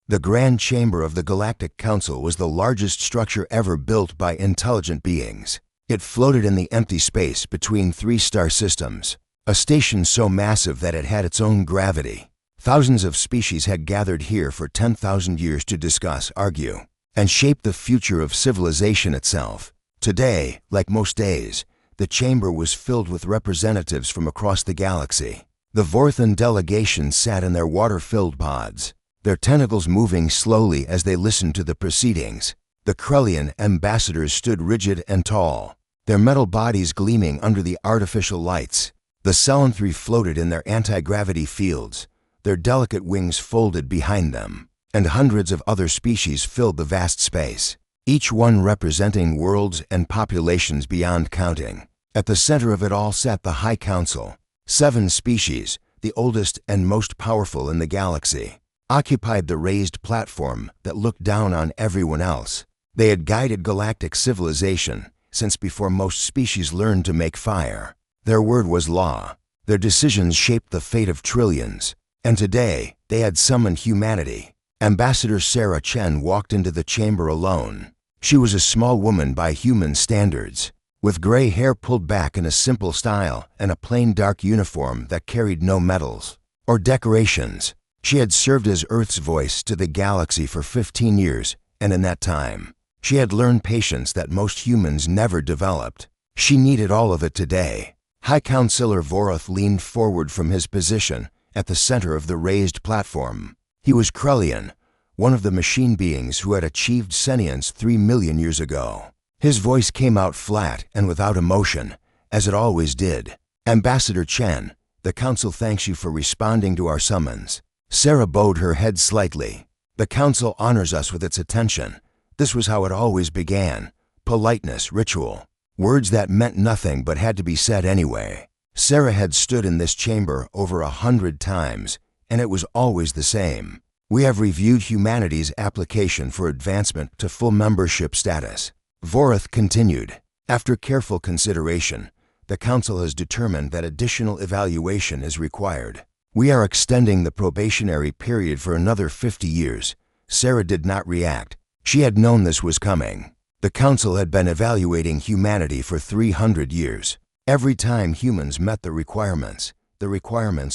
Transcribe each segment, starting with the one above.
The Grand Chamber of the Galactic Council was the largest structure ever built by intelligent beings. It floated in the empty space between 3 star systems, a station so massive that it had its own gravity. Thousands of species had gathered here for 10,000 years to discuss, argue, and shape the future of civilization itself. Today, like most days, the chamber was filled with representatives from across the galaxy. The Vorthan delegation sat in their water-filled pods, their tentacles moving slowly as they listened to the proceedings. The Krellian ambassadors stood rigid and tall, their metal bodies gleaming under the artificial lights. The Selenthri floated in their anti-gravity fields, their delicate wings folded behind them, and hundreds of other species filled the vast space, each one representing worlds and populations beyond counting. At the center of it all sat the High Council. 7 species, the oldest and most powerful in the galaxy, occupied the raised platform that looked down on everyone else. They had guided galactic civilization since before most species learned to make fire. Their word was law. Their decisions shaped the fate of trillions. And today, they had summoned humanity. Ambassador Sarah Chen walked into the chamber alone. She was a small woman by human standards, with gray hair pulled back in a simple style and a plain dark uniform that carried no medals or decorations. She had served as Earth's voice to the galaxy for 15 years, and in that time, she had learned patience that most humans never developed. She needed all of it today. High Councilor Voroth leaned forward from his position at the center of the raised platform. He was Krellian, one of the machine beings who had achieved sentience 3 million years ago. His voice came out flat and without emotion, as it always did. Ambassador Chen, the Council thanks you for responding to our summons. Sarah bowed her head slightly. The Council honors us with its attention. This was how it always began. Politeness, ritual. Words that meant nothing but had to be said anyway. Sarah had stood in this chamber over 100 times, and it was always the same. We have reviewed humanity's application for advancement to full membership status. Voroth continued. After careful consideration, the Council has determined that additional evaluation is required. We are extending the probationary period for another 50 years. Sarah did not react. She had known this was coming. The Council had been evaluating humanity for 300 years. Every time humans met the requirements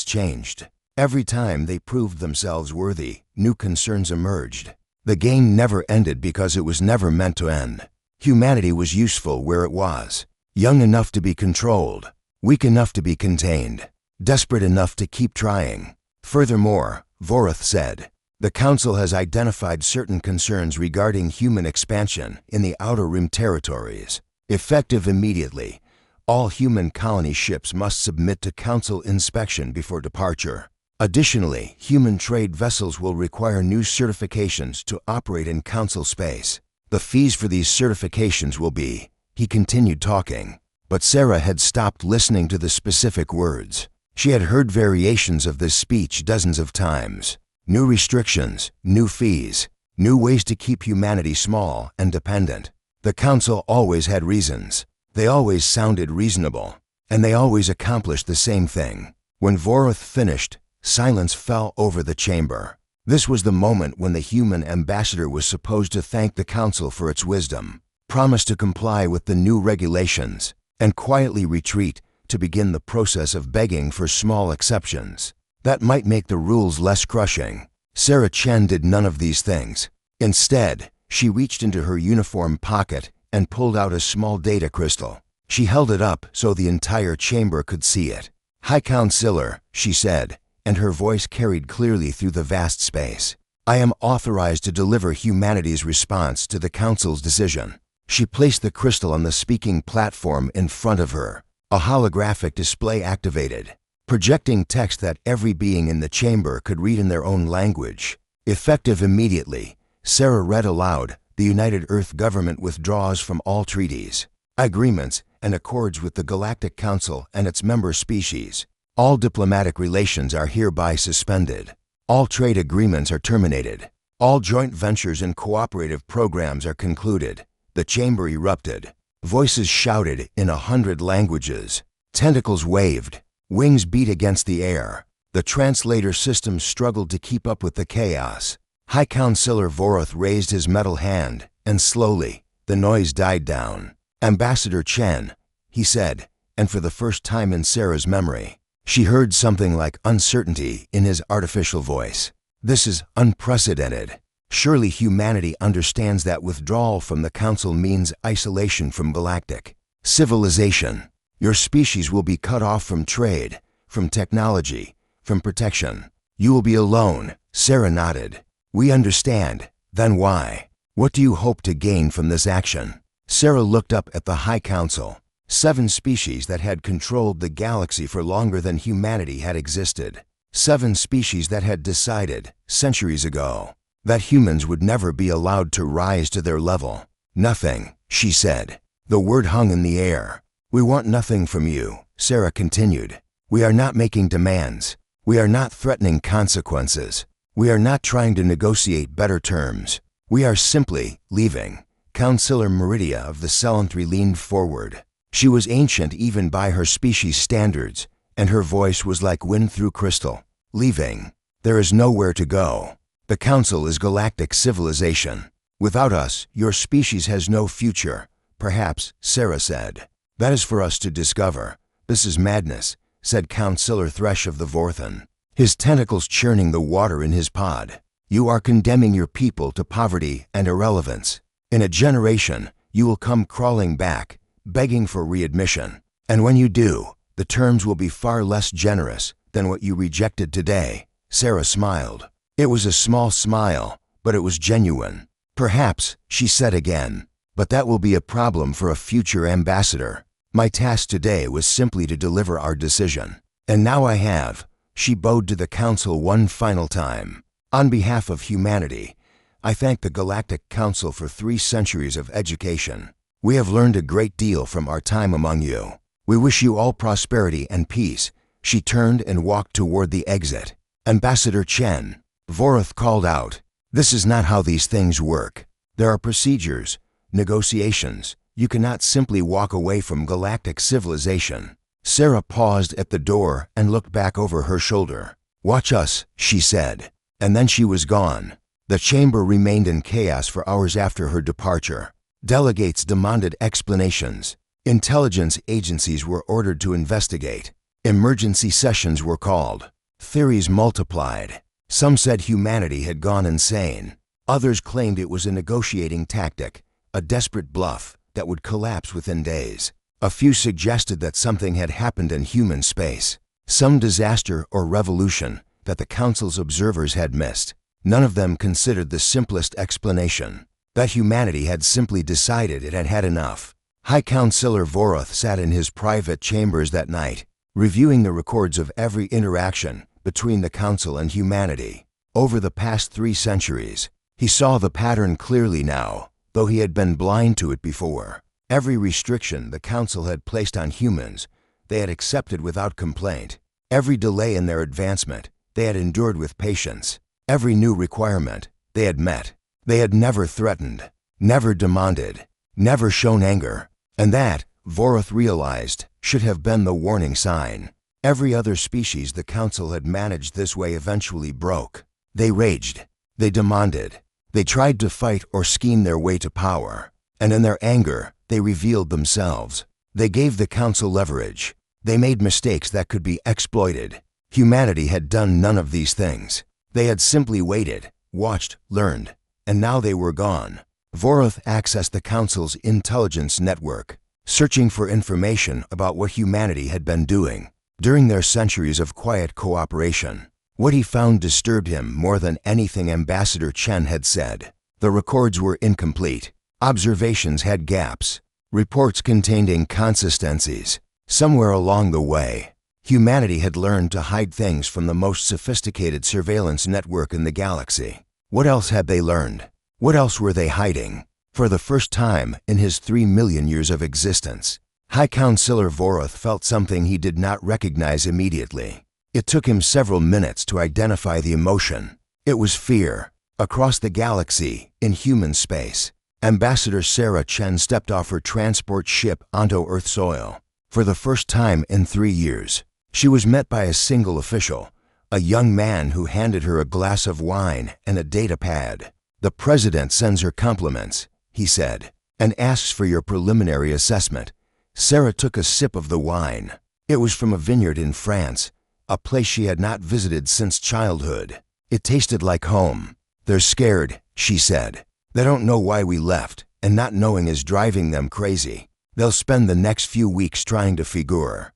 changed. Every time they proved themselves worthy, new concerns emerged. The game never ended because it was never meant to end. Humanity was useful where it was, young enough to be controlled, weak enough to be contained, desperate enough to keep trying. Furthermore, Voroth said, the Council has identified certain concerns regarding human expansion in the Outer Rim territories. Effective immediately, all human colony ships must submit to Council inspection before departure. Additionally, human trade vessels will require new certifications to operate in Council space. The fees for these certifications will be, he continued talking, but Sarah had stopped listening to the specific words. She had heard variations of this speech dozens of times. New restrictions, new fees, new ways to keep humanity small and dependent. The Council always had reasons. They always sounded reasonable, and they always accomplished the same thing. When Voroth finished, silence fell over the chamber. This was the moment when the human ambassador was supposed to thank the Council for its wisdom, promise to comply with the new regulations, and quietly retreat to begin the process of begging for small exceptions. That might make the rules less crushing. Sarah Chen did none of these things. Instead, she reached into her uniform pocket and pulled out a small data crystal. She held it up so the entire chamber could see it. High Councilor, she said, and her voice carried clearly through the vast space. I am authorized to deliver humanity's response to the Council's decision. She placed the crystal on the speaking platform in front of her. A holographic display activated, projecting text that every being in the chamber could read in their own language. Effective immediately, Sarah read aloud, the United Earth Government withdraws from all treaties, agreements, and accords with the Galactic Council and its member species. All diplomatic relations are hereby suspended. All trade agreements are terminated. All joint ventures and cooperative programs are concluded. The chamber erupted. Voices shouted in 100 languages. Tentacles waved. Wings beat against the air. The translator system struggled to keep up with the chaos. High Counselor Voroth raised his metal hand, and slowly, the noise died down. Ambassador Chen, he said, and for the first time in Sarah's memory, she heard something like uncertainty in his artificial voice. This is unprecedented. Surely humanity understands that withdrawal from the Council means isolation from galactic civilization. Your species will be cut off from trade, from technology, from protection. You will be alone. Sarah nodded. We understand. Then why? What do you hope to gain from this action? Sarah looked up at the High Council. 7 species that had controlled the galaxy for longer than humanity had existed. 7 species that had decided, centuries ago, that humans would never be allowed to rise to their level. Nothing, she said. The word hung in the air. We want nothing from you, Sarah continued. We are not making demands. We are not threatening consequences. We are not trying to negotiate better terms. We are simply leaving. Councillor Meridia of the Selentry leaned forward. She was ancient even by her species' standards, and her voice was like wind through crystal. Leaving. There is nowhere to go. The Council is galactic civilization. Without us, your species has no future. Perhaps, Sarah said. That is for us to discover. This is madness, said Councillor Thresh of the Vorthan, his tentacles churning the water in his pod. You are condemning your people to poverty and irrelevance. In a generation, you will come crawling back, begging for readmission. And when you do, the terms will be far less generous than what you rejected today. Sarah smiled. It was a small smile, but it was genuine. Perhaps, she said again, but that will be a problem for a future ambassador. My task today was simply to deliver our decision. And now I have. She bowed to the Council one final time. On behalf of humanity, I thank the Galactic Council for 3 centuries of education. We have learned a great deal from our time among you. We wish you all prosperity and peace. She turned and walked toward the exit. Ambassador Chen, Voroth called out. This is not how these things work. There are procedures, negotiations. You cannot simply walk away from galactic civilization. Sarah paused at the door and looked back over her shoulder. Watch us, she said. And then she was gone. The chamber remained in chaos for hours after her departure. Delegates demanded explanations. Intelligence agencies were ordered to investigate. Emergency sessions were called. Theories multiplied. Some said humanity had gone insane. Others claimed it was a negotiating tactic, a desperate bluff that would collapse within days. A few suggested that something had happened in human space, some disaster or revolution that the Council's observers had missed. None of them considered the simplest explanation, that humanity had simply decided it had had enough. High Counselor Voroth sat in his private chambers that night, reviewing the records of every interaction between the Council and humanity. Over the past 3 centuries, he saw the pattern clearly now, though he had been blind to it before. Every restriction the Council had placed on humans, they had accepted without complaint. Every delay in their advancement, they had endured with patience. Every new requirement, they had met. They had never threatened, never demanded, never shown anger. And that, Voroth realized, should have been the warning sign. Every other species the Council had managed this way eventually broke. They raged. They demanded. They tried to fight or scheme their way to power. And in their anger, they revealed themselves. They gave the Council leverage. They made mistakes that could be exploited. Humanity had done none of these things. They had simply waited, watched, learned, and now they were gone. Voroth accessed the Council's intelligence network, searching for information about what humanity had been doing during their centuries of quiet cooperation. What he found disturbed him more than anything Ambassador Chen had said. The records were incomplete. Observations had gaps. Reports contained inconsistencies. Somewhere along the way, humanity had learned to hide things from the most sophisticated surveillance network in the galaxy. What else had they learned? What else were they hiding? For the first time in his 3 million years of existence, High Counselor Voroth felt something he did not recognize immediately. It took him several minutes to identify the emotion. It was fear. Across the galaxy, in human space, Ambassador Sarah Chen stepped off her transport ship onto Earth soil. For the first time in 3 years, she was met by a single official, a young man who handed her a glass of wine and a data pad. "The president sends her compliments," he said, "and asks for your preliminary assessment." Sarah took a sip of the wine. It was from a vineyard in France, a place she had not visited since childhood. It tasted like home. "They're scared," she said. "They don't know why we left, and not knowing is driving them crazy. They'll spend the next few weeks trying to figure."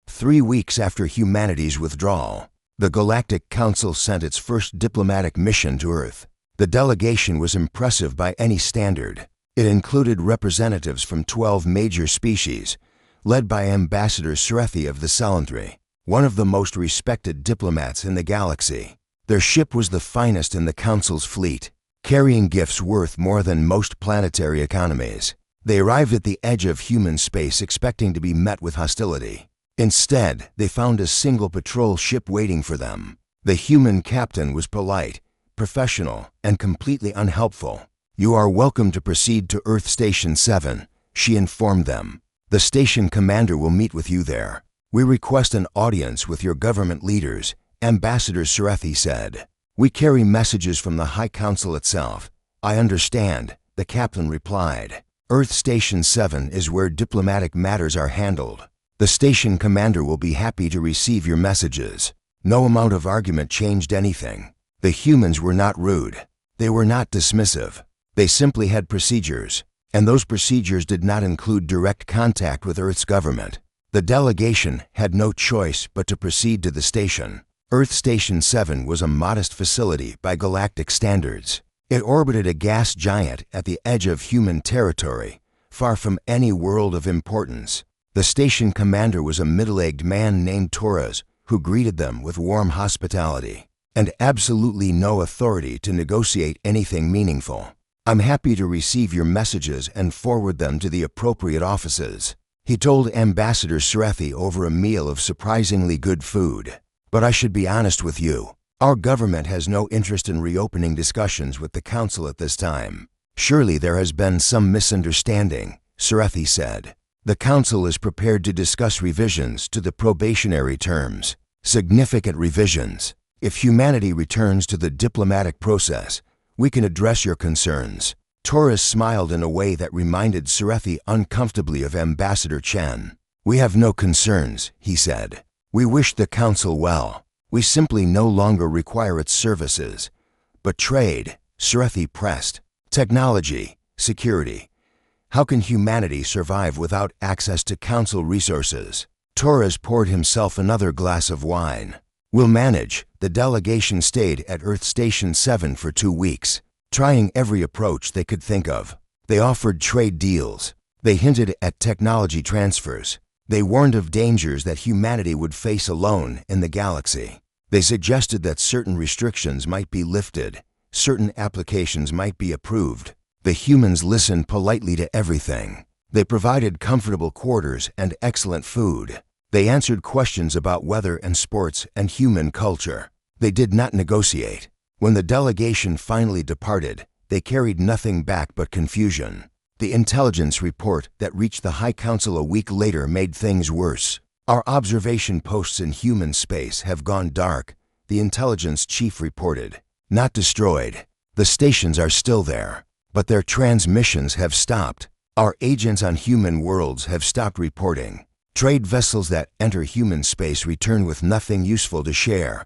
3 weeks after humanity's withdrawal, the Galactic Council sent its first diplomatic mission to Earth. The delegation was impressive by any standard. It included representatives from 12 major species, led by Ambassador Srethi of the Salanthri, one of the most respected diplomats in the galaxy. Their ship was the finest in the Council's fleet, carrying gifts worth more than most planetary economies. They arrived at the edge of human space expecting to be met with hostility. Instead, they found a single patrol ship waiting for them. The human captain was polite, professional, and completely unhelpful. "You are welcome to proceed to Earth Station 7, she informed them. "The station commander will meet with you there. We request an audience with your government leaders," Ambassador Srethi said. "We carry messages from the High Council itself." "I understand," the captain replied. "Earth Station 7 is where diplomatic matters are handled. The station commander will be happy to receive your messages." No amount of argument changed anything. The humans were not rude. They were not dismissive. They simply had procedures, and those procedures did not include direct contact with Earth's government. The delegation had no choice but to proceed to the station. Earth Station 7 was a modest facility by galactic standards. It orbited a gas giant at the edge of human territory, far from any world of importance. The station commander was a middle-aged man named Torres, who greeted them with warm hospitality, and absolutely no authority to negotiate anything meaningful. "I'm happy to receive your messages and forward them to the appropriate offices," he told Ambassador Srethi over a meal of surprisingly good food. "But I should be honest with you. Our government has no interest in reopening discussions with the Council at this time." "Surely there has been some misunderstanding," Srethi said. "The Council is prepared to discuss revisions to the probationary terms. Significant revisions. If humanity returns to the diplomatic process, we can address your concerns." Torres smiled in a way that reminded Srethi uncomfortably of Ambassador Chen. "We have no concerns," he said. "We wish the Council well. We simply no longer require its services." "But trade," Srethi pressed. "Technology, security. How can humanity survive without access to Council resources?" Torres poured himself another glass of wine. "We'll manage." The delegation stayed at Earth Station 7 for 2 weeks, trying every approach they could think of. They offered trade deals. They hinted at technology transfers. They warned of dangers that humanity would face alone in the galaxy. They suggested that certain restrictions might be lifted, certain applications might be approved. The humans listened politely to everything. They provided comfortable quarters and excellent food. They answered questions about weather and sports and human culture. They did not negotiate. When the delegation finally departed, they carried nothing back but confusion. The intelligence report that reached the High Council a week later made things worse. "Our observation posts in human space have gone dark," the intelligence chief reported. "Not destroyed. The stations are still there, but their transmissions have stopped. Our agents on human worlds have stopped reporting. Trade vessels that enter human space return with nothing useful to share.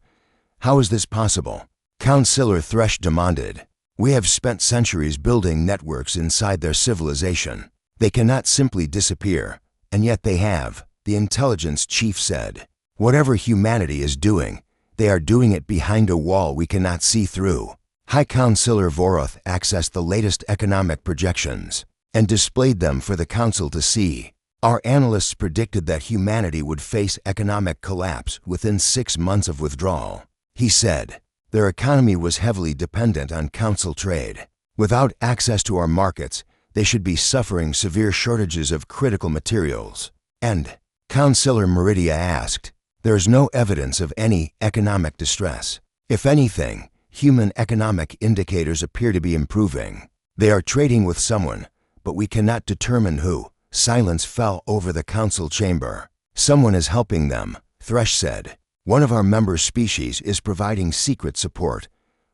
How is this possible?" Councillor Thresh demanded. "We have spent centuries building networks inside their civilization. They cannot simply disappear, and yet they have," the intelligence chief said. "Whatever humanity is doing, they are doing it behind a wall we cannot see through." High Councillor Voroth accessed the latest economic projections and displayed them for the Council to see. "Our analysts predicted that humanity would face economic collapse within 6 months of withdrawal," he said. "Their economy was heavily dependent on Council trade. Without access to our markets, they should be suffering severe shortages of critical materials." And Councillor Meridia asked, "There is no evidence of any economic distress. If anything, human economic indicators appear to be improving. They are trading with someone, but we cannot determine who." Silence fell over the Council chamber. "Someone is helping them," Thresh said. One of our member species is providing secret support.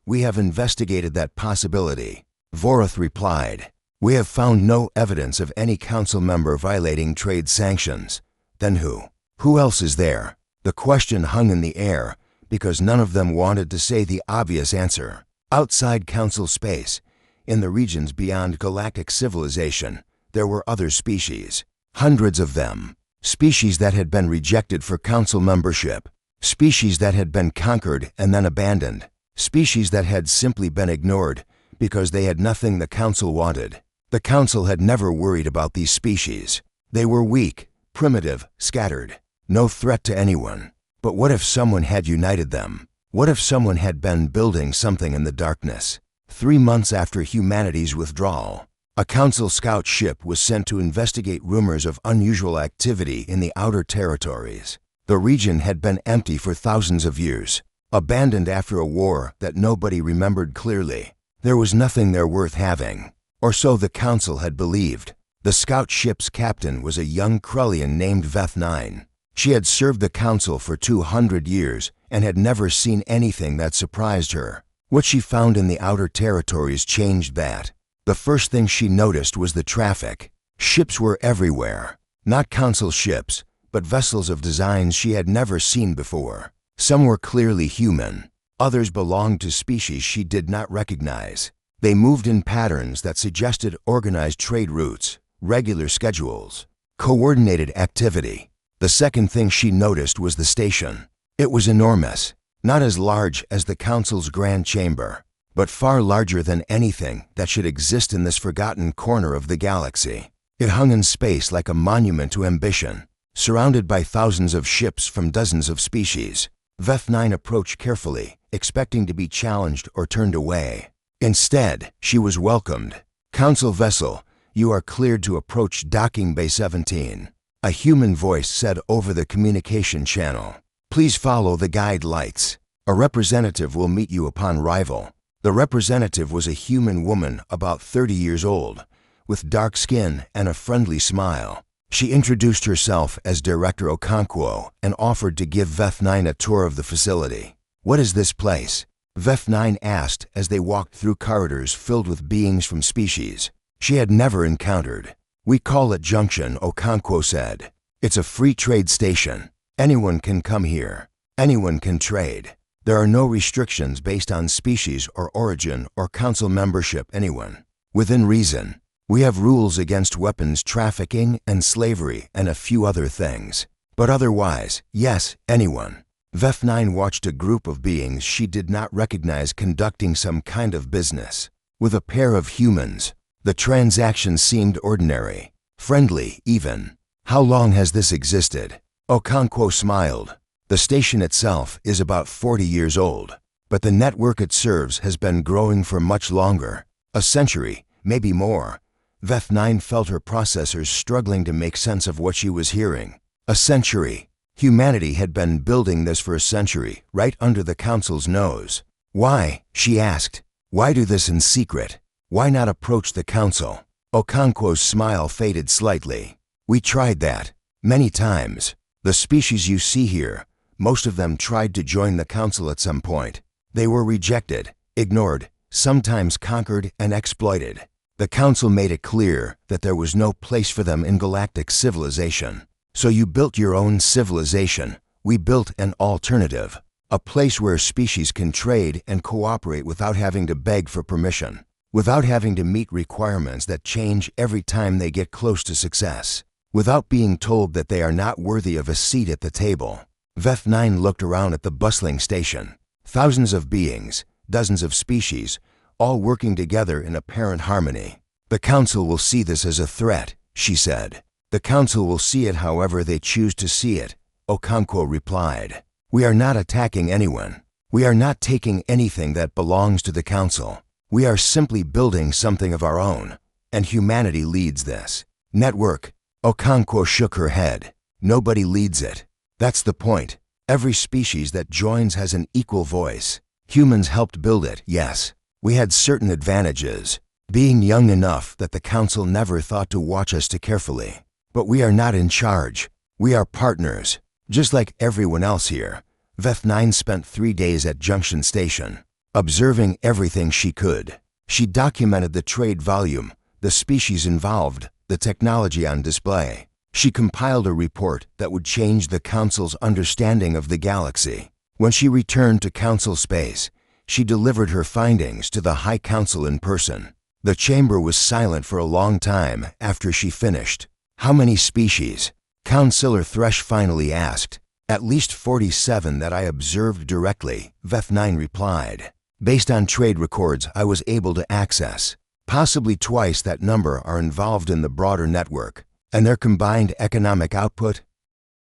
We have investigated that possibility. Vorath replied. We have found no evidence of any council member violating trade sanctions. Then who? Who else is there? The question hung in the air because none of them wanted to say the obvious answer. Outside council space, in the regions beyond galactic civilization, there were other species. Hundreds of them. Species that had been rejected for council membership. Species that had been conquered and then abandoned. Species that had simply been ignored because they had nothing the council wanted. The council had never worried about these species. They were weak, primitive, scattered. No threat to anyone. But what if someone had united them? What if someone had been building something in the darkness? 3 months after humanity's withdrawal, a council scout ship was sent to investigate rumors of unusual activity in the outer territories. The region had been empty for thousands of years, abandoned after a war that nobody remembered clearly. There was nothing there worth having, or so the council had believed. The scout ship's captain was a young Krullian named Veth9. She had served the council for 200 years and had never seen anything that surprised her. What she found in the outer territories changed that. The first thing she noticed was the traffic. Ships were everywhere. Not council ships, but vessels of designs she had never seen before. Some were clearly human. Others belonged to species she did not recognize. They moved in patterns that suggested organized trade routes, regular schedules, coordinated activity. The second thing she noticed was the station. It was enormous, not as large as the council's grand chamber, but far larger than anything that should exist in this forgotten corner of the galaxy. It hung in space like a monument to ambition, surrounded by thousands of ships from dozens of species. Veth9 approached carefully, expecting to be challenged or turned away. Instead, she was welcomed. Council vessel, you are cleared to approach Docking Bay 17. A human voice said over the communication channel. Please follow the guide lights. A representative will meet you upon arrival. The representative was a human woman about 30 years old, with dark skin and a friendly smile. She introduced herself as Director Okonkwo and offered to give Veth9 a tour of the facility. What is this place? Veth9 asked as they walked through corridors filled with beings from species she had never encountered. We call it Junction, Okonkwo said. It's a free trade station. Anyone can come here. Anyone can trade. There are no restrictions based on species or origin or council membership. Anyone. Within reason. We have rules against weapons trafficking and slavery and a few other things. But otherwise, yes, anyone. Veth9 watched a group of beings she did not recognize conducting some kind of business. With a pair of humans. The transaction seemed ordinary, friendly even. How long has this existed? Okonkwo smiled. The station itself is about 40 years old, but the network it serves has been growing for much longer. A century, maybe more. Veth9 felt her processors struggling to make sense of what she was hearing. A century. Humanity had been building this for a century, right under the council's nose. Why? She asked. Why do this in secret? Why not approach the council? Okonkwo's smile faded slightly. We tried that. Many times. The species you see here, most of them tried to join the council at some point. They were rejected, ignored, sometimes conquered and exploited. The council made it clear that there was no place for them in galactic civilization. So you built your own civilization. We built an alternative. A place where species can trade and cooperate without having to beg for permission. Without having to meet requirements that change every time they get close to success. Without being told that they are not worthy of a seat at the table. Veth9 looked around at the bustling station. Thousands of beings, dozens of species, all working together in apparent harmony. The council will see this as a threat, she said. The council will see it however they choose to see it, Okonkwo replied. We are not attacking anyone. We are not taking anything that belongs to the council. We are simply building something of our own, and humanity leads this. Network. Okonkwo shook her head. Nobody leads it. That's the point. Every species that joins has an equal voice. Humans helped build it, yes. We had certain advantages, being young enough that the council never thought to watch us too carefully. But we are not in charge. We are partners, just like everyone else here. Veth9 spent 3 days at Junction Station, observing everything she could. She documented the trade volume, the species involved, the technology on display. She compiled a report that would change the Council's understanding of the galaxy. When she returned to Council space, she delivered her findings to the High Council in person. The chamber was silent for a long time after she finished. "How many species?" Councillor Thresh finally asked. "At least 47 that I observed directly," Veth9 replied. "Based on trade records I was able to access. Possibly twice that number are involved in the broader network, and their combined economic output."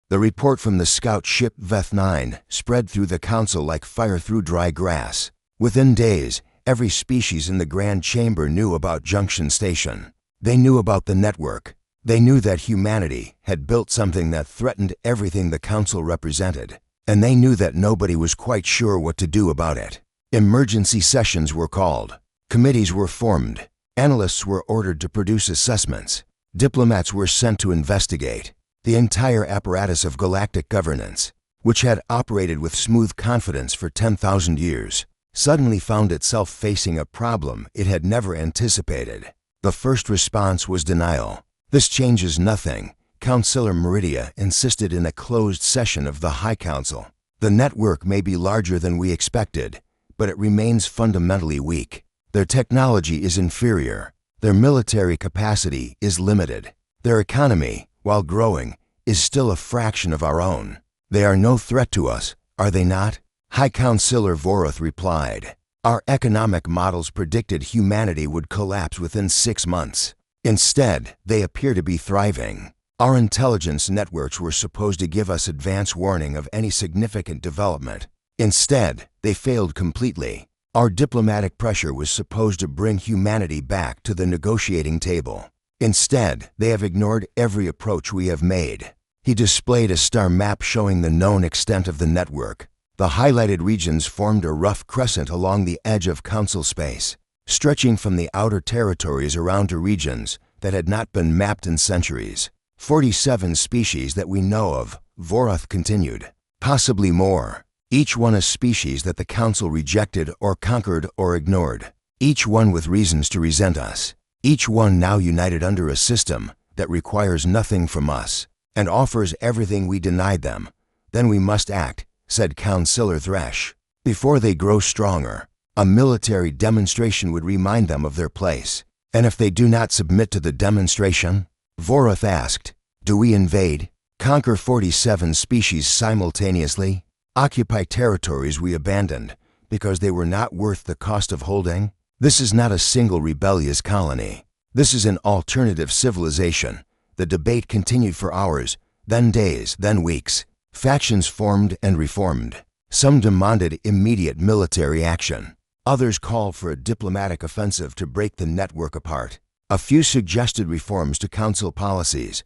The report from the scout ship Veth9 spread through the Council like fire through dry grass. Within days, every species in the Grand Chamber knew about Junction Station. They knew about the network. They knew that humanity had built something that threatened everything the Council represented, and they knew that nobody was quite sure what to do about it. Emergency sessions were called. Committees were formed. Analysts were ordered to produce assessments. Diplomats were sent to investigate. The entire apparatus of galactic governance, which had operated with smooth confidence for 10,000 years, suddenly found itself facing a problem it had never anticipated. The first response was denial. "This changes nothing," Councillor Meridia insisted in a closed session of the High Council. "The network may be larger than we expected, but it remains fundamentally weak. Their technology is inferior. Their military capacity is limited. Their economy, while growing, is still a fraction of our own. They are no threat to us, are they not?" High Councillor Voroth replied. "Our economic models predicted humanity would collapse within 6 months. Instead, they appear to be thriving. Our intelligence networks were supposed to give us advance warning of any significant development. Instead, they failed completely. Our diplomatic pressure was supposed to bring humanity back to the negotiating table. Instead, they have ignored every approach we have made." He displayed a star map showing the known extent of the network. The highlighted regions formed a rough crescent along the edge of Council space, stretching from the outer territories around to regions that had not been mapped in centuries. 47 species that we know of, Voroth continued. Possibly more. Each one a species that the Council rejected or conquered or ignored. Each one with reasons to resent us. Each one now united under a system that requires nothing from us and offers everything we denied them. "Then we must act," said Councillor Thresh. "Before they grow stronger, a military demonstration would remind them of their place. And if they do not submit to the demonstration?" Voroth asked. "Do we invade? Conquer 47 species simultaneously? Occupy territories we abandoned because they were not worth the cost of holding? This is not a single rebellious colony. This is an alternative civilization." The debate continued for hours, then days, then weeks. Factions formed and reformed. Some demanded immediate military action. Others called for a diplomatic offensive to break the network apart. A few suggested reforms to Council policies,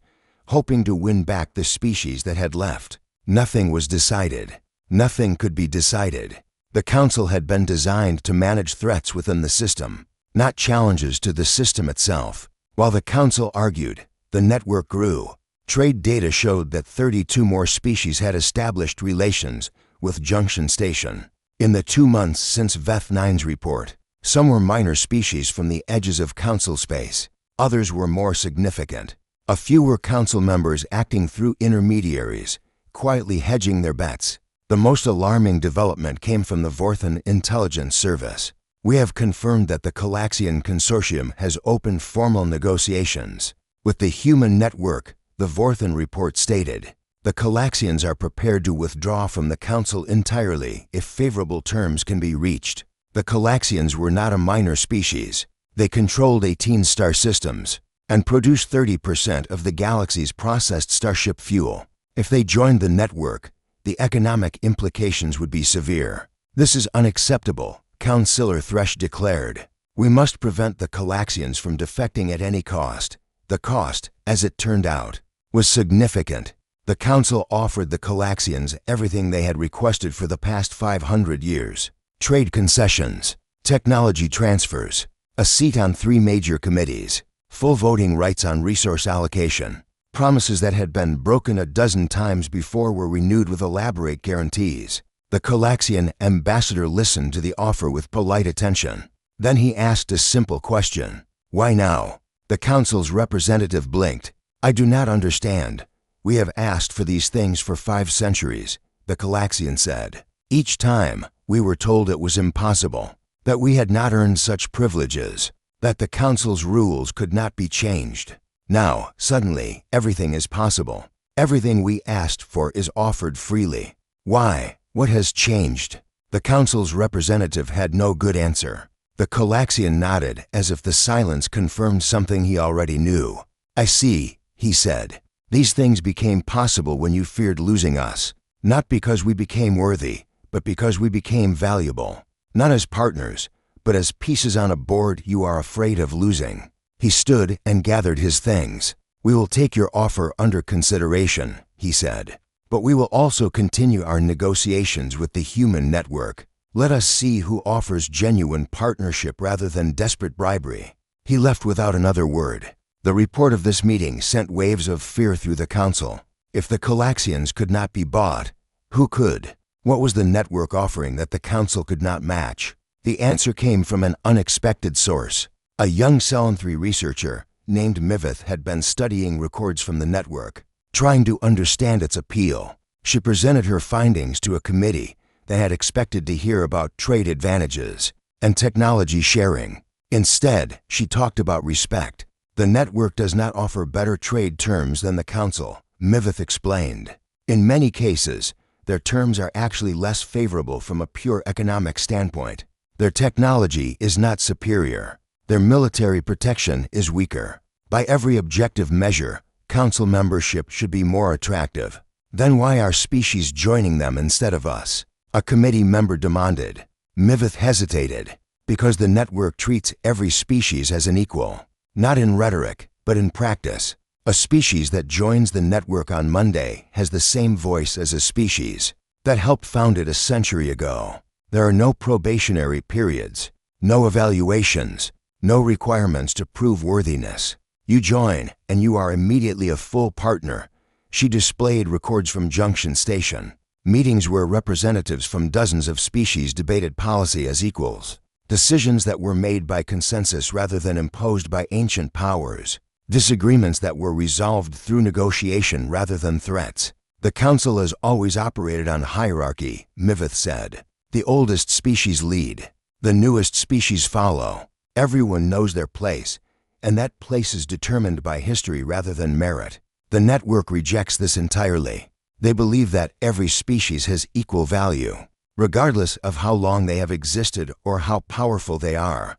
hoping to win back the species that had left. Nothing was decided. Nothing could be decided. The Council had been designed to manage threats within the system, not challenges to the system itself. While the Council argued, the network grew. Trade data showed that 32 more species had established relations with Junction Station. In the 2 months since Veth9's report, some were minor species from the edges of Council space. Others were more significant. A few were Council members acting through intermediaries, quietly hedging their bets. The most alarming development came from the Vorthan Intelligence Service. "We have confirmed that the Calaxian Consortium has opened formal negotiations with the human network," the Vorthan report stated. "The Calaxians are prepared to withdraw from the Council entirely if favorable terms can be reached." The Calaxians were not a minor species. They controlled 18 star systems and produced 30% of the galaxy's processed starship fuel. If they joined the network, the economic implications would be severe. "This is unacceptable," Councillor Thresh declared. "We must prevent the Calaxians from defecting at any cost." The cost, as it turned out, was significant. The Council offered the Calaxians everything they had requested for the past 500 years. Trade concessions, technology transfers, a seat on 3 major committees, full voting rights on resource allocation. Promises that had been broken a dozen times before were renewed with elaborate guarantees. The Calaxian ambassador listened to the offer with polite attention. Then he asked a simple question. Why now? The council's representative blinked. I do not understand. We have asked for these things for 5 centuries, the Calaxian said. Each time, we were told it was impossible, that we had not earned such privileges, that the council's rules could not be changed. Now, suddenly, everything is possible. Everything we asked for is offered freely. Why? What has changed? The council's representative had no good answer. The Calaxian nodded as if the silence confirmed something he already knew. I see, he said. These things became possible when you feared losing us, not because we became worthy, but because we became valuable. Not as partners, but as pieces on a board you are afraid of losing. He stood and gathered his things. We will take your offer under consideration, he said. But we will also continue our negotiations with the human network. Let us see who offers genuine partnership rather than desperate bribery. He left without another word. The report of this meeting sent waves of fear through the council. If the Calaxians could not be bought, who could? What was the network offering that the council could not match? The answer came from an unexpected source. A young Selenthri researcher named Mivith had been studying records from the network, trying to understand its appeal. She presented her findings to a committee that had expected to hear about trade advantages and technology sharing. Instead, she talked about respect. The network does not offer better trade terms than the council, Mivith explained. In many cases, their terms are actually less favorable from a pure economic standpoint. Their technology is not superior. Their military protection is weaker. By every objective measure, council membership should be more attractive. Then why are species joining them instead of us? A committee member demanded. Mivith hesitated. Because the network treats every species as an equal. Not in rhetoric, but in practice. A species that joins the network on Monday has the same voice as a species that helped found it a century ago. There are no probationary periods, no evaluations, no requirements to prove worthiness. You join, and you are immediately a full partner. She displayed records from Junction Station, meetings where representatives from dozens of species debated policy as equals, decisions that were made by consensus rather than imposed by ancient powers, disagreements that were resolved through negotiation rather than threats. The council has always operated on hierarchy, Mivith said. The oldest species lead. The newest species follow. Everyone knows their place, and that place is determined by history rather than merit. The network rejects this entirely. They believe that every species has equal value, regardless of how long they have existed or how powerful they are.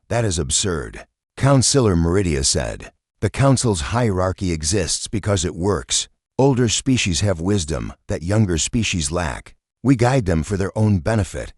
That is absurd. Councillor Meridia said, the council's hierarchy exists because it works. Older species have wisdom that younger species lack. We guide them for their own benefit.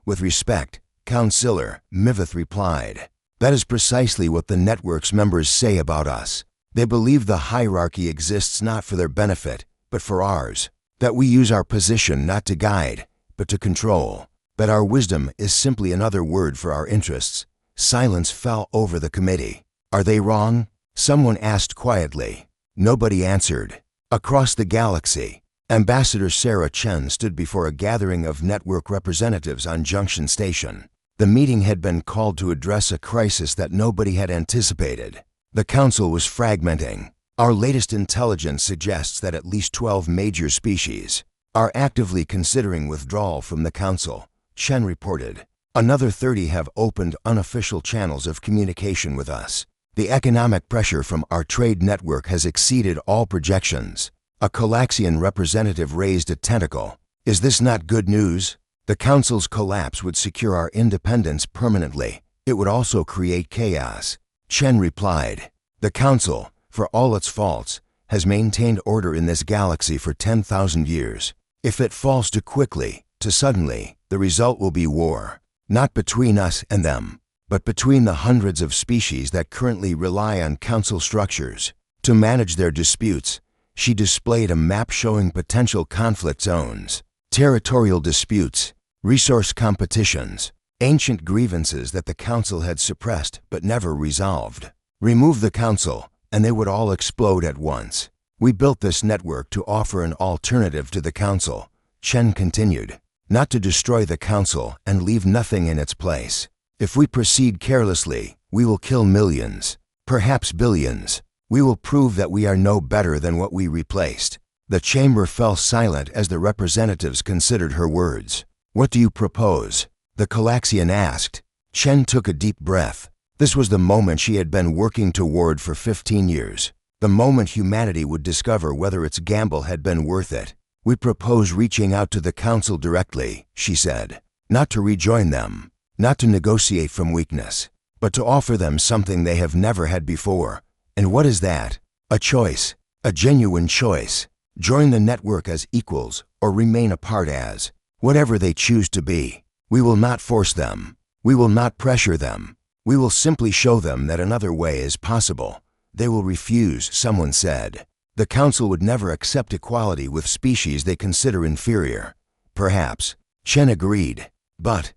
With respect, Councillor, Mivith replied. That is precisely what the network's members say about us. They believe the hierarchy exists not for their benefit, but for ours. That we use our position not to guide, but to control. That our wisdom is simply another word for our interests. Silence fell over the committee. Are they wrong? Someone asked quietly. Nobody answered. Across the galaxy, Ambassador Sarah Chen stood before a gathering of network representatives on Junction Station. The meeting had been called to address a crisis that nobody had anticipated. The council was fragmenting. Our latest intelligence suggests that at least 12 major species are actively considering withdrawal from the council, Chen reported. Another 30 have opened unofficial channels of communication with us. The economic pressure from our trade network has exceeded all projections. A Calaxian representative raised a tentacle. Is this not good news? The council's collapse would secure our independence permanently. It would also create chaos. Chen replied, the council, for all its faults, has maintained order in this galaxy for 10,000 years. If it falls too quickly, too suddenly, the result will be war. Not between us and them, but between the hundreds of species that currently rely on council structures. To manage their disputes, she displayed a map showing potential conflict zones, territorial disputes, resource competitions, ancient grievances that the council had suppressed but never resolved. Remove the council, and they would all explode at once. We built this network to offer an alternative to the council, Chen continued. not to destroy the Council and leave nothing in its place. If we proceed carelessly, we will kill millions, perhaps billions. We will prove that we are no better than what we replaced. The chamber fell silent as the representatives considered her words. What do you propose? The Calaxian asked. Chen took a deep breath. This was the moment she had been working toward for 15 years. The moment humanity would discover whether its gamble had been worth it. We propose reaching out to the Council directly, she said. Not to rejoin them, not to negotiate from weakness, but to offer them something they have never had before. And what is that? A choice, a genuine choice. Join the network as equals or remain apart as whatever they choose to be. We will not force them. We will not pressure them. We will simply show them that another way is possible. They will refuse, someone said. The Council would never accept equality with species they consider inferior. Perhaps. Chen agreed. But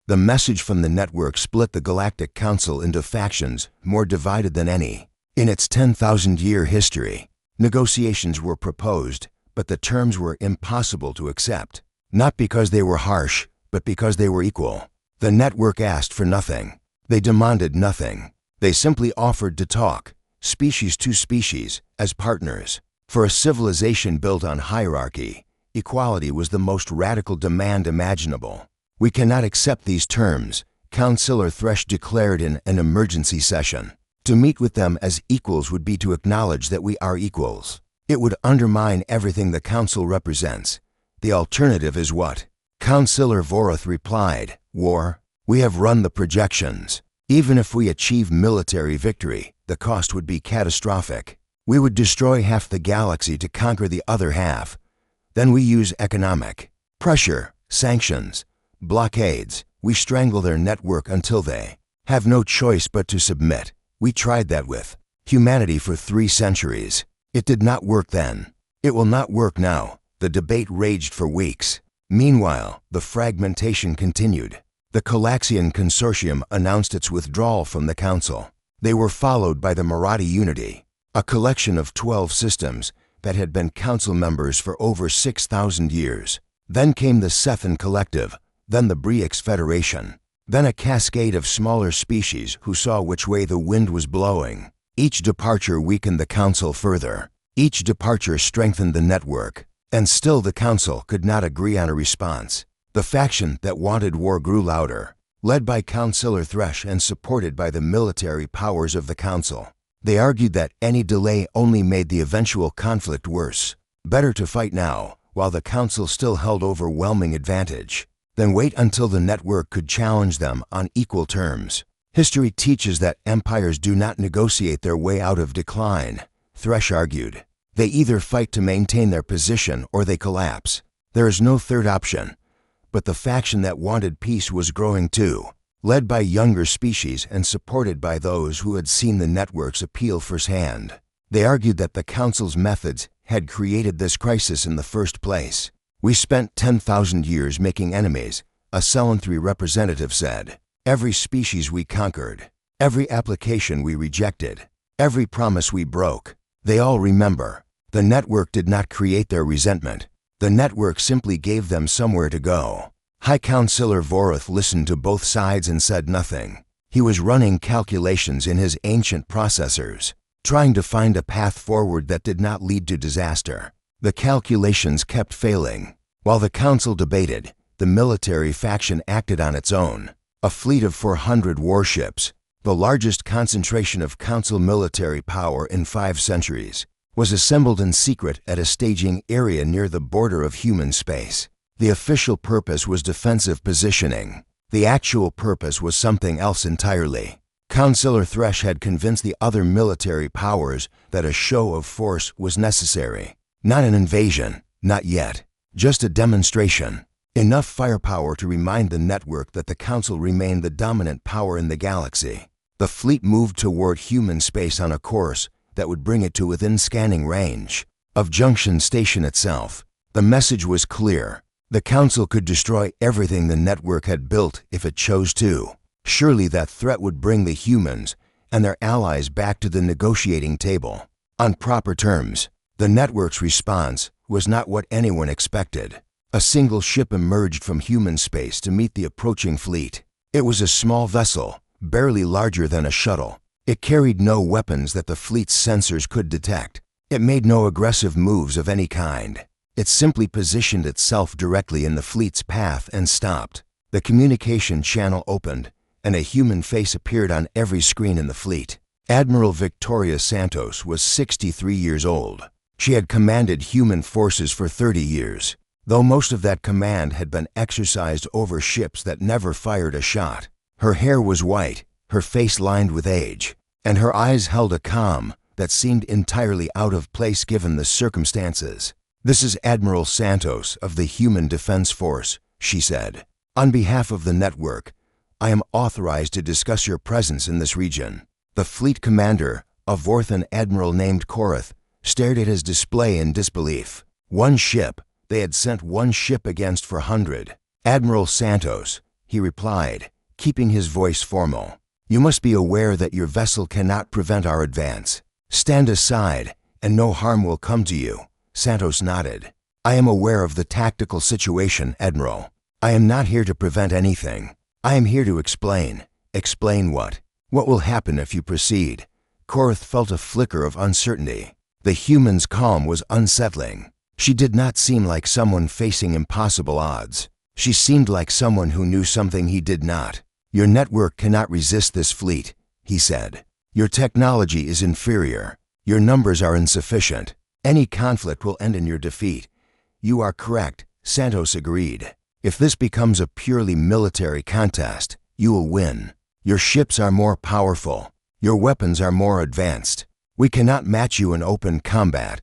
the message from the network split the Galactic Council into factions more divided than any. In its 10,000-year history, negotiations were proposed, but the terms were impossible to accept. Not because they were harsh, but because they were equal. The network asked for nothing. They demanded nothing. They simply offered to talk, species to species, as partners. For a civilization built on hierarchy, equality was the most radical demand imaginable. We cannot accept these terms, Councillor Thresh declared in an emergency session. To meet with them as equals would be to acknowledge that we are equals. It would undermine everything the Council represents. The alternative is what? Councillor Voroth replied, War. We have run the projections. Even if we achieve military victory, the cost would be catastrophic. We would destroy half the galaxy to conquer the other half. Then we use economic pressure, sanctions, blockades. We strangle their network until they have no choice but to submit. We tried that with humanity for 3 centuries. It did not work then. It will not work now. The debate raged for weeks. Meanwhile, the fragmentation continued. The Calaxian Consortium announced its withdrawal from the Council. They were followed by the Marathi Unity, a collection of 12 systems that had been Council members for over 6,000 years. Then came the Sethan Collective, then the Briox Federation, then a cascade of smaller species who saw which way the wind was blowing. Each departure weakened the Council further. Each departure strengthened the network. And still the Council could not agree on a response. The faction that wanted war grew louder, led by Councillor Thresh and supported by the military powers of the Council. They argued that any delay only made the eventual conflict worse. Better to fight now, while the Council still held overwhelming advantage, than wait until the network could challenge them on equal terms. History teaches that empires do not negotiate their way out of decline, Thresh argued. They either fight to maintain their position or they collapse. There is no third option. But the faction that wanted peace was growing too, led by younger species and supported by those who had seen the network's appeal firsthand. They argued that the Council's methods had created this crisis in the first place. We spent 10,000 years making enemies, a Selenthri representative said. Every species we conquered, every application we rejected, every promise we broke, they all remember. The network did not create their resentment. The network simply gave them somewhere to go. High Councillor Voroth listened to both sides and said nothing. He was running calculations in his ancient processors, trying to find a path forward that did not lead to disaster. The calculations kept failing. While the Council debated, the military faction acted on its own. A fleet of 400 warships, the largest concentration of Council military power in 5 centuries, was assembled in secret at a staging area near the border of human space. The official purpose was defensive positioning. The actual purpose was something else entirely. Councillor Thresh had convinced the other military powers that a show of force was necessary. Not an invasion, not yet. Just a demonstration. Enough firepower to remind the network that the Council remained the dominant power in the galaxy. The fleet moved toward human space on a course that would bring it to within scanning range of Junction Station itself. The message was clear. The Council could destroy everything the network had built if it chose to. Surely that threat would bring the humans and their allies back to the negotiating table on proper terms. The network's response was not what anyone expected. A single ship emerged from human space to meet the approaching fleet. It was a small vessel, barely larger than a shuttle. It carried no weapons that the fleet's sensors could detect. It made no aggressive moves of any kind. It simply positioned itself directly in the fleet's path and stopped. The communication channel opened, and a human face appeared on every screen in the fleet. Admiral Victoria Santos was 63 years old. She had commanded human forces for 30 years, though most of that command had been exercised over ships that never fired a shot. Her hair was white, her face lined with age, and her eyes held a calm that seemed entirely out of place given the circumstances. "This is Admiral Santos of the Human Defense Force," she said. "On behalf of the network, I am authorized to discuss your presence in this region." The fleet commander, a Vorthan admiral named Korath, stared at his display in disbelief. One ship? They had sent one ship against 400. "Admiral Santos," he replied, keeping his voice formal, "you must be aware that your vessel cannot prevent our advance. Stand aside, and no harm will come to you." Santos nodded. "I am aware of the tactical situation, Admiral. I am not here to prevent anything. I am here to explain." "Explain what? What will happen if you proceed?" Korath felt a flicker of uncertainty. The human's calm was unsettling. She did not seem like someone facing impossible odds. She seemed like someone who knew something he did not. "Your network cannot resist this fleet," he said. "Your technology is inferior. Your numbers are insufficient. Any conflict will end in your defeat." "You are correct," Santos agreed. "If this becomes a purely military contest, you will win. Your ships are more powerful. Your weapons are more advanced. We cannot match you in open combat.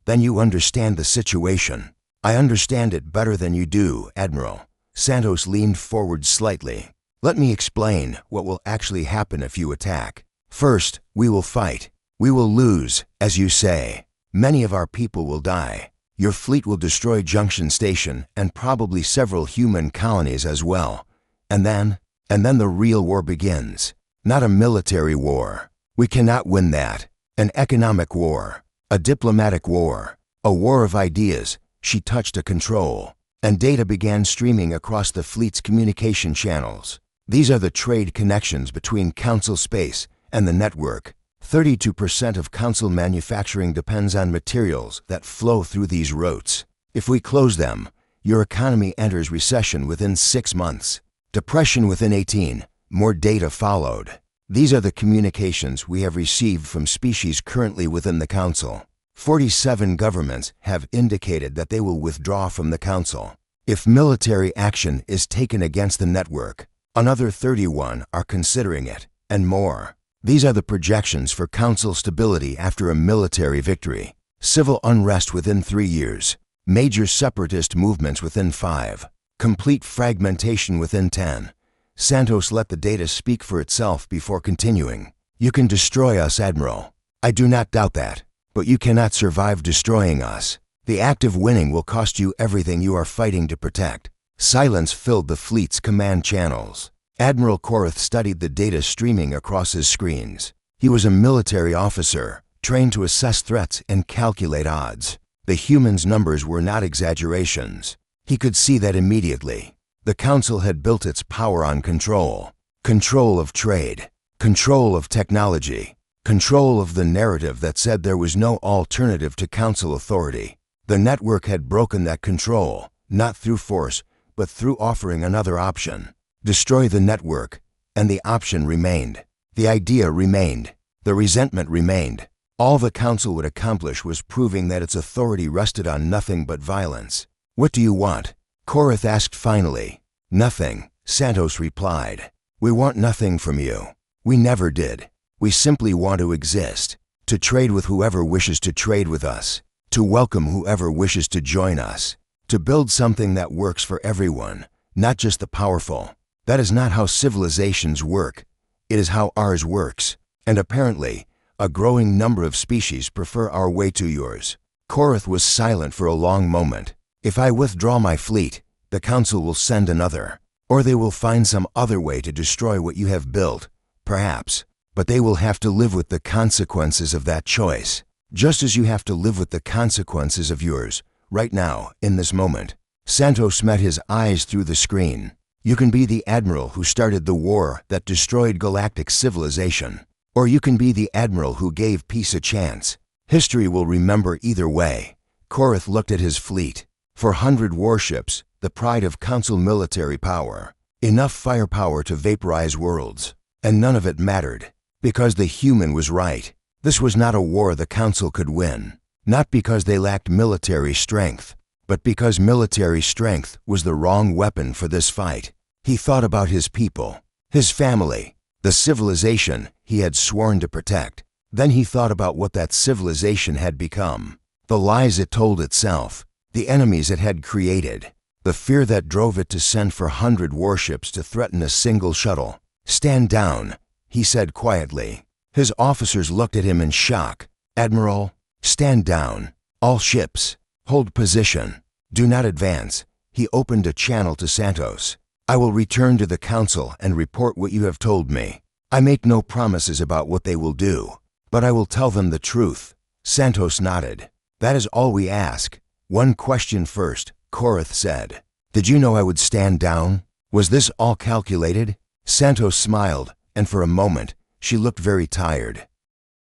Then you understand the situation." "I understand it better than you do, Admiral." Santos leaned forward slightly. "Let me explain what will actually happen if you attack. First, we will fight. We will lose, as you say. Many of our people will die. Your fleet will destroy Junction Station and probably several human colonies as well. And then the real war begins. Not a military war. We cannot win that. An economic war. A diplomatic war. A war of ideas." She touched a control, and data began streaming across the fleet's communication channels. "These are the trade connections between Council space and the network. 32% of Council manufacturing depends on materials that flow through these routes. If we close them, your economy enters recession within 6 months. Depression within 18. More data followed. These are the communications we have received from species currently within the Council. 47 governments have indicated that they will withdraw from the Council. If military action is taken against the network, another 31 are considering it, and more. These are the projections for Council stability after a military victory. Civil unrest within 3 years. Major separatist movements within 5. Complete fragmentation within 10. Santos let the data speak for itself before continuing. "You can destroy us, Admiral. I do not doubt that. But you cannot survive destroying us. The act of winning will cost you everything you are fighting to protect." Silence filled the fleet's command channels. Admiral Korath studied the data streaming across his screens. He was a military officer, trained to assess threats and calculate odds. The humans' numbers were not exaggerations. He could see that immediately. The Council had built its power on control. Control of trade. Control of technology. Control of the narrative that said there was no alternative to Council authority. The network had broken that control, not through force, but through offering another option. Destroy the network, and the option remained. The idea remained. The resentment remained. All the Council would accomplish was proving that its authority rested on nothing but violence. "What do you want?" Korath asked finally. "Nothing," Santos replied. "We want nothing from you. We never did. We simply want to exist, to trade with whoever wishes to trade with us, to welcome whoever wishes to join us, to build something that works for everyone, not just the powerful. That is not how civilizations work. It is how ours works. And apparently, a growing number of species prefer our way to yours." Korath was silent for a long moment. "If I withdraw my fleet, the Council will send another, or they will find some other way to destroy what you have built, perhaps. But they will have to live with the consequences of that choice, just as you have to live with the consequences of yours, right now, in this moment." Santos met his eyes through the screen. You can be the admiral who started the war that destroyed galactic civilization, or you can be the admiral who gave peace a chance. History will remember either way. Korath looked at his fleet. 400 warships, the pride of Council military power. Enough firepower to vaporize worlds. And none of it mattered, because the human was right. This was not a war the Council could win. Not because they lacked military strength, but because military strength was the wrong weapon for this fight. He thought about his people, his family, the civilization he had sworn to protect. Then he thought about what that civilization had become, the lies it told itself, the enemies it had created, the fear that drove it to send 400 warships to threaten a single shuttle. "Stand down," he said quietly. His officers looked at him in shock. "Admiral, stand down. All ships, hold position. Do not advance." He opened a channel to Santos. "I will return to the Council and report what you have told me. I make no promises about what they will do, but I will tell them the truth." Santos nodded. "That is all we ask. One question first," Korath said. "Did you know I would stand down? Was this all calculated?" Santos smiled, and for a moment, she looked very tired.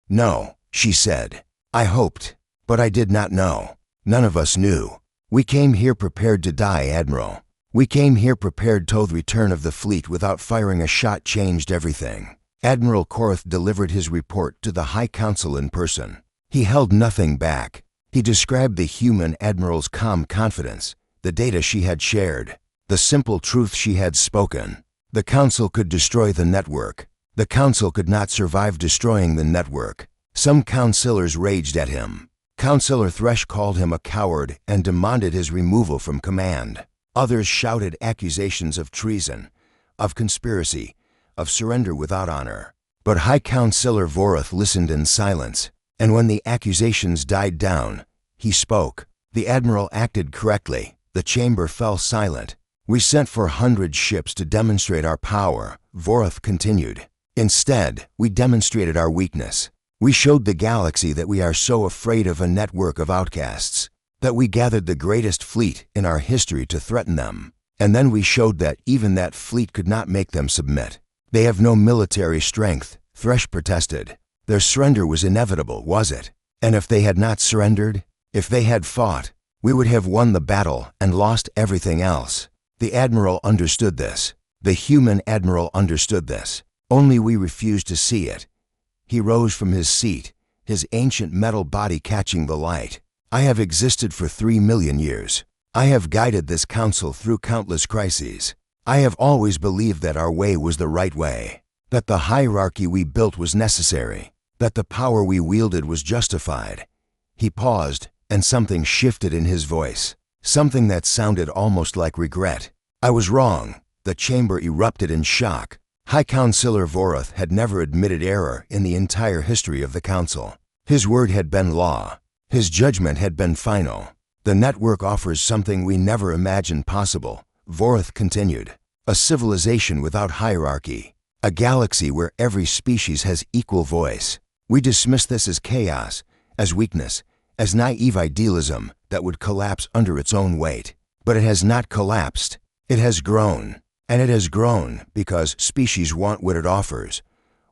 "No," she said. "I hoped, but I did not know. None of us knew. We came here prepared to die, Admiral. We came here prepared till the return of the fleet without firing a shot changed everything." Admiral Korath delivered his report to the High Council in person. He held nothing back. He described the human admiral's calm confidence, the data she had shared, the simple truth she had spoken. The Council could destroy the network. The Council could not survive destroying the network. Some councillors raged at him. Councillor Thresh called him a coward and demanded his removal from command. Others shouted accusations of treason, of conspiracy, of surrender without honor. But High Councillor Vorath listened in silence, and when the accusations died down, he spoke. The Admiral acted correctly. The chamber fell silent. "We sent 400 ships to demonstrate our power," Vorath continued. "Instead, we demonstrated our weakness. We showed the galaxy that we are so afraid of a network of outcasts, that we gathered the greatest fleet in our history to threaten them. And then we showed that even that fleet could not make them submit. They have no military strength," Thresh protested. "Their surrender was inevitable, was it? And if they had not surrendered, if they had fought, we would have won the battle and lost everything else." The Admiral understood this. The human Admiral understood this. Only we refused to see it. He rose from his seat, his ancient metal body catching the light. "I have existed for 3 million years. I have guided this Council through countless crises. I have always believed that our way was the right way, that the hierarchy we built was necessary, that the power we wielded was justified." He paused, and something shifted in his voice, something that sounded almost like regret. "I was wrong." The chamber erupted in shock. High Councillor Vorath had never admitted error in the entire history of the Council. His word had been law. His judgment had been final. "The network offers something we never imagined possible," Vorath continued. "A civilization without hierarchy. A galaxy where every species has equal voice. We dismiss this as chaos, as weakness, as naive idealism that would collapse under its own weight. But it has not collapsed. It has grown. And it has grown because species want what it offers.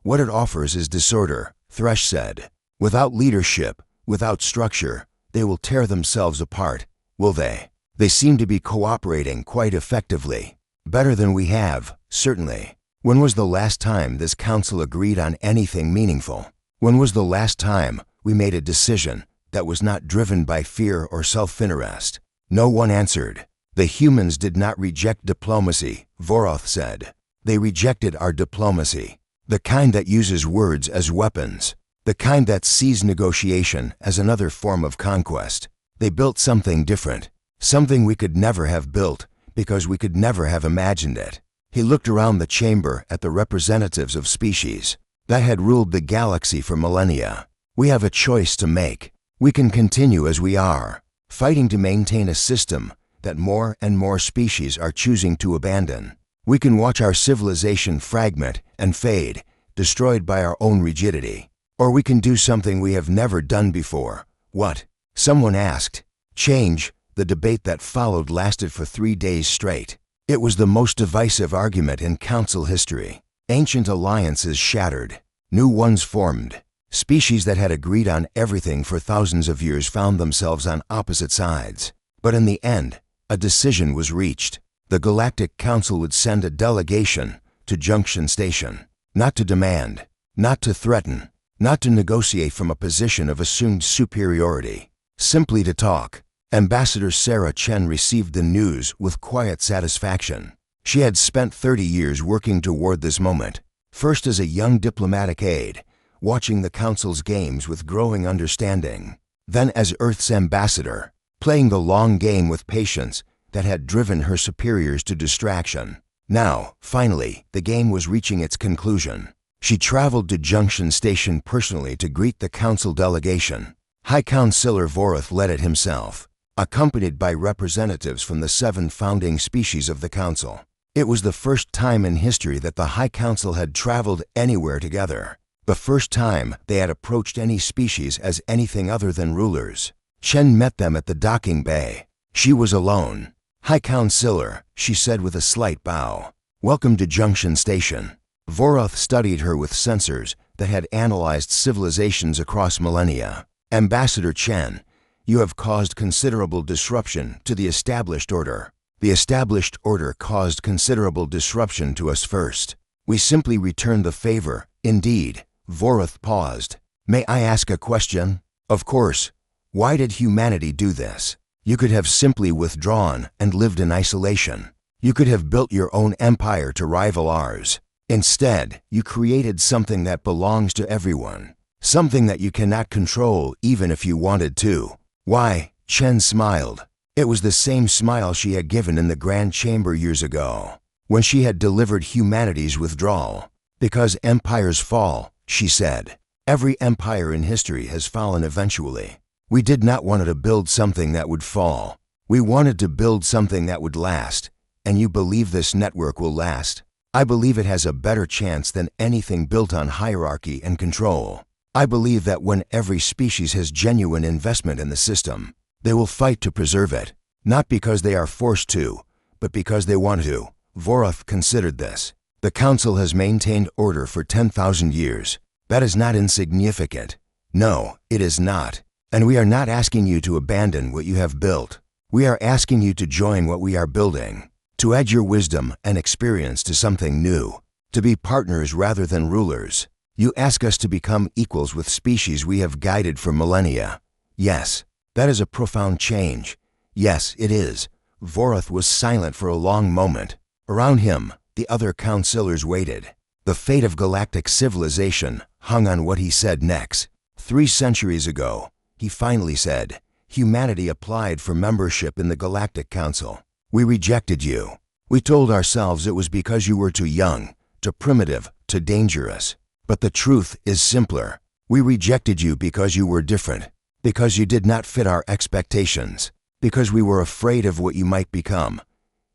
What it offers is disorder," Thresh said. "Without leadership, without structure, they will tear themselves apart, will they? They seem to be cooperating quite effectively. Better than we have, certainly. When was the last time this Council agreed on anything meaningful? When was the last time we made a decision that was not driven by fear or self-interest?" No one answered. "The humans did not reject diplomacy," Vorath said. "They rejected our diplomacy, the kind that uses words as weapons, the kind that sees negotiation as another form of conquest. They built something different, something we could never have built because we could never have imagined it." He looked around the chamber at the representatives of species that had ruled the galaxy for millennia. "We have a choice to make. We can continue as we are, fighting to maintain a system that more and more species are choosing to abandon. We can watch our civilization fragment and fade, destroyed by our own rigidity. Or we can do something we have never done before." "What?" someone asked. "Change," The debate that followed lasted for 3 days straight. It was the most divisive argument in Council history. Ancient alliances shattered. New ones formed. Species that had agreed on everything for thousands of years found themselves on opposite sides. But in the end, a decision was reached. The Galactic Council would send a delegation to Junction Station, not to demand, not to threaten, not to negotiate from a position of assumed superiority, simply to talk. Ambassador Sarah Chen received the news with quiet satisfaction. She had spent 30 years working toward this moment, first as a young diplomatic aide, watching the Council's games with growing understanding, then as Earth's ambassador, playing the long game with patience that had driven her superiors to distraction. Now, finally, the game was reaching its conclusion. She traveled to Junction Station personally to greet the Council delegation. High Councilor Vorath led it himself, accompanied by representatives from the 7 founding species of the Council. It was the first time in history that the High Council had traveled anywhere together. The first time they had approached any species as anything other than rulers. Chen met them at the docking bay. She was alone. "High Councilor," she said with a slight bow. "Welcome to Junction Station." Vorath studied her with sensors that had analyzed civilizations across millennia. "Ambassador Chen, you have caused considerable disruption to the established order. The established order caused considerable disruption to us first. We simply returned the favor, indeed." Vorath paused. "May I ask a question?" "Of course. Why did humanity do this? You could have simply withdrawn and lived in isolation. You could have built your own empire to rival ours. Instead, you created something that belongs to everyone, something that you cannot control even if you wanted to. Why?" Chen smiled. It was the same smile she had given in the Grand Chamber years ago, when she had delivered humanity's withdrawal. "Because empires fall," she said. "Every empire in history has fallen eventually. We did not want to build something that would fall. We wanted to build something that would last. And you believe this network will last? I believe it has a better chance than anything built on hierarchy and control. I believe that when every species has genuine investment in the system, they will fight to preserve it, not because they are forced to, but because they want to." Vorath considered this. "The Council has maintained order for 10,000 years. That is not insignificant. No, it is not. And we are not asking you to abandon what you have built. We are asking you to join what we are building, to add your wisdom and experience to something new, to be partners rather than rulers. You ask us to become equals with species we have guided for millennia. Yes, that is a profound change. Yes, it is." Vorath was silent for a long moment. Around him, the other councilors waited. The fate of galactic civilization hung on what he said next. 3 centuries ago, he finally said, "Humanity applied for membership in the Galactic Council. We rejected you. We told ourselves it was because you were too young, too primitive, too dangerous. But the truth is simpler. We rejected you because you were different, because you did not fit our expectations, because we were afraid of what you might become."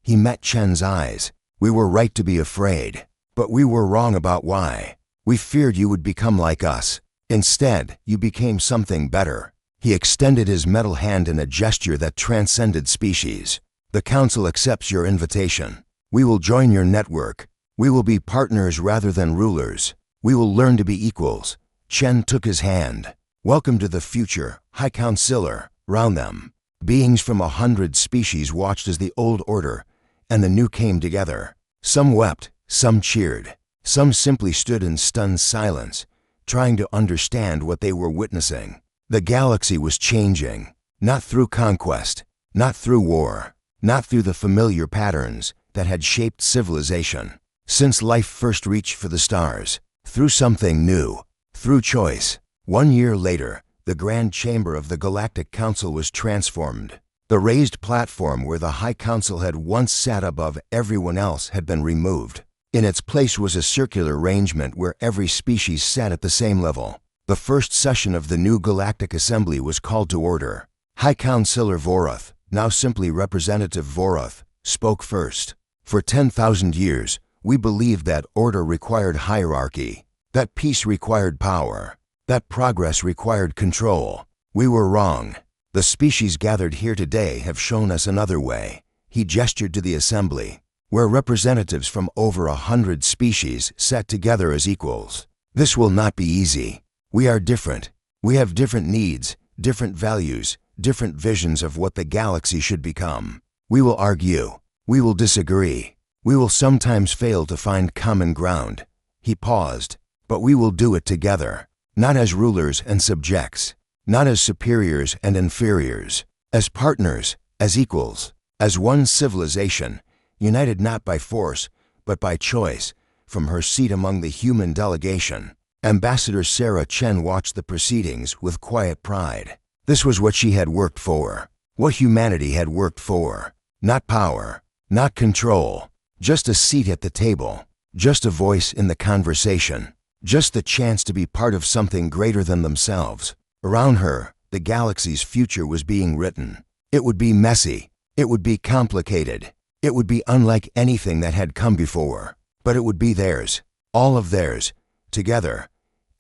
He met Chen's eyes. "We were right to be afraid, but we were wrong about why. We feared you would become like us. Instead, you became something better." He extended his metal hand in a gesture that transcended species. "The Council accepts your invitation. We will join your network. We will be partners rather than rulers. We will learn to be equals." Chen took his hand. "Welcome to the future, High Councilor." Round them, beings from 100 species watched as the old order and the new came together. Some wept, some cheered, some simply stood in stunned silence, trying to understand what they were witnessing. The galaxy was changing, not through conquest, not through war, not through the familiar patterns that had shaped civilization since life first reached for the stars, through something new, through choice. 1 year later, the Grand Chamber of the Galactic Council was transformed. The raised platform where the High Council had once sat above everyone else had been removed. In its place was a circular arrangement where every species sat at the same level. The first session of the new Galactic Assembly was called to order. High Councilor Vorath, now simply Representative Vorath, spoke first. "For 10,000 years, we believed that order required hierarchy, that peace required power, that progress required control. We were wrong. The species gathered here today have shown us another way. He gestured to the assembly, where representatives from over 100 species sat together as equals. This will not be easy. We are different. We have different needs, different values, different visions of what the galaxy should become. We will argue. We will disagree. We will sometimes fail to find common ground. He paused. But we will do it together, not as rulers and subjects, not as superiors and inferiors, as partners, as equals, as one civilization, united not by force, but by choice. From her seat among the human delegation, Ambassador Sarah Chen watched the proceedings with quiet pride. This was what she had worked for, what humanity had worked for. Not power, not control, just a seat at the table, just a voice in the conversation, just the chance to be part of something greater than themselves. Around her, the galaxy's future was being written. It would be messy, it would be complicated, it would be unlike anything that had come before, but it would be theirs, all of theirs, together.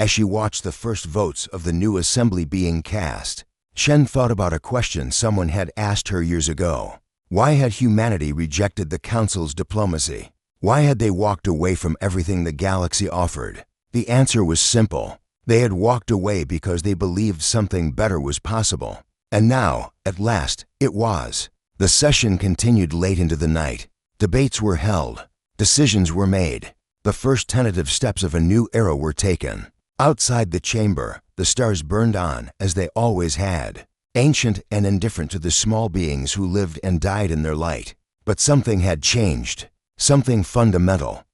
As she watched the first votes of the new assembly being cast, Shen thought about a question someone had asked her years ago. Why had humanity rejected the Council's diplomacy? Why had they walked away from everything the galaxy offered? The answer was simple. They had walked away because they believed something better was possible. And now, at last, it was. The session continued late into the night. Debates were held. Decisions were made. The first tentative steps of a new era were taken. Outside the chamber, the stars burned on as they always had, ancient and indifferent to the small beings who lived and died in their light. But something had changed, something fundamental.